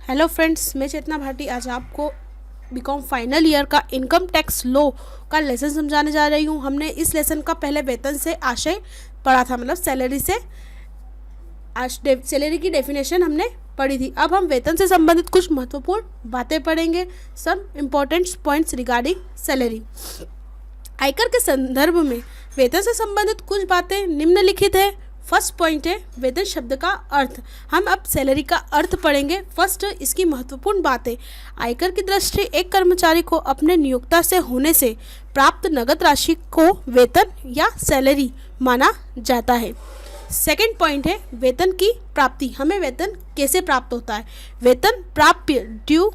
Hello friends, मैं चेतना भाटी आज आपको बीकॉम फाइनल ईयर का इनकम टैक्स लॉ का लेसन समझाने जा रही हूँ। हमने इस लेसन का पहले वेतन से आशय पढ़ा था, मतलब सैलरी की डेफिनेशन हमने पढ़ी थी। अब हम वेतन से संबंधित कुछ महत्वपूर्ण बातें पढ़ेंगे। Some important points regarding salary. आयकर के संदर्भ में वेतन से संबंधित कुछ बातें निम्नलिखित है। फर्स्ट पॉइंट है वेतन शब्द का अर्थ। हम अब सैलरी का अर्थ पढ़ेंगे। फर्स्ट, इसकी महत्वपूर्ण बातें। आयकर की दृष्टि एक कर्मचारी को अपने नियोक्ता से होने से प्राप्त नगद राशि को वेतन या सैलरी माना जाता है। सेकंड पॉइंट है वेतन की प्राप्ति। हमें वेतन कैसे प्राप्त होता है? वेतन प्राप्य ड्यू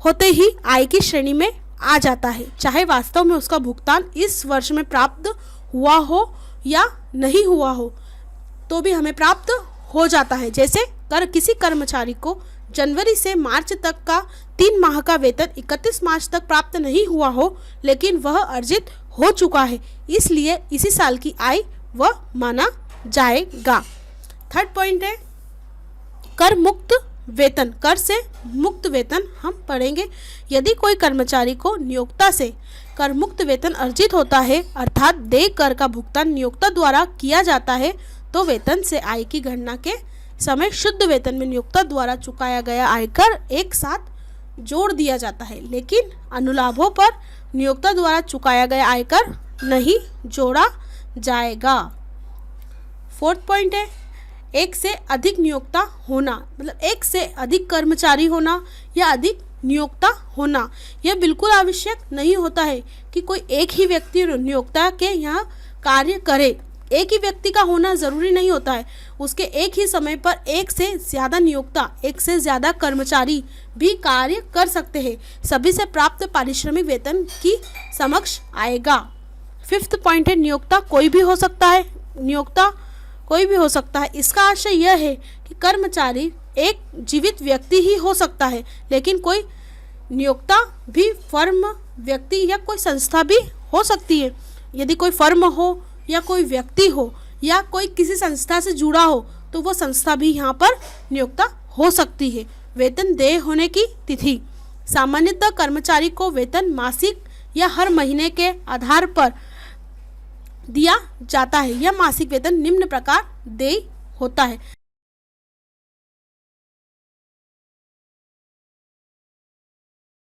होते ही आय की श्रेणी में आ जाता है, चाहे वास्तव में उसका भुगतान इस वर्ष में प्राप्त हुआ हो या नहीं हुआ हो, तो भी हमें प्राप्त हो जाता है। जैसे किसी कर्मचारी को जनवरी से मार्च तक का 3 माह का वेतन 31 मार्च तक प्राप्त नहीं हुआ हो, लेकिन वह अर्जित हो चुका है, इसलिए इसी साल की आय वह माना जाएगा। थर्ड पॉइंट है कर मुक्त वेतन। कर से मुक्त वेतन हम पढ़ेंगे। यदि कोई कर्मचारी को नियोक्ता से कर मुक्त वेतन अर्जित होता है, अर्थात देय कर का भुगतान नियोक्ता द्वारा किया जाता है, तो वेतन से आय की गणना के समय शुद्ध वेतन में नियोक्ता द्वारा चुकाया गया आयकर एक साथ जोड़ दिया जाता है, लेकिन अनुलाभों पर नियोक्ता द्वारा चुकाया गया आयकर नहीं जोड़ा जाएगा। फोर्थ पॉइंट है एक से अधिक नियोक्ता होना, मतलब एक से अधिक कर्मचारी होना या अधिक नियोक्ता होना। यह बिल्कुल आवश्यक नहीं होता है कि कोई एक ही व्यक्ति नियोक्ता के यहाँ कार्य करे। एक ही व्यक्ति का होना ज़रूरी नहीं होता है। उसके एक ही समय पर एक से ज़्यादा नियोक्ता, एक से ज़्यादा कर्मचारी भी कार्य कर सकते हैं। सभी से प्राप्त पारिश्रमिक वेतन की समक्ष आएगा। फिफ्थ पॉइंट है नियोक्ता कोई भी हो सकता है। नियोक्ता कोई भी हो सकता है। इसका आशय यह है कि कर्मचारी एक जीवित व्यक्ति ही हो सकता है, लेकिन कोई नियोक्ता भी फर्म, व्यक्ति या कोई संस्था भी हो सकती है। यदि कोई फर्म हो या कोई व्यक्ति हो या कोई किसी संस्था से जुड़ा हो, तो वो संस्था भी यहाँ पर नियोक्ता हो सकती है। वेतन देय होने की तिथि। सामान्यतः कर्मचारी को वेतन मासिक या हर महीने के आधार पर दिया जाता है। यह मासिक वेतन निम्न प्रकार देय होता है।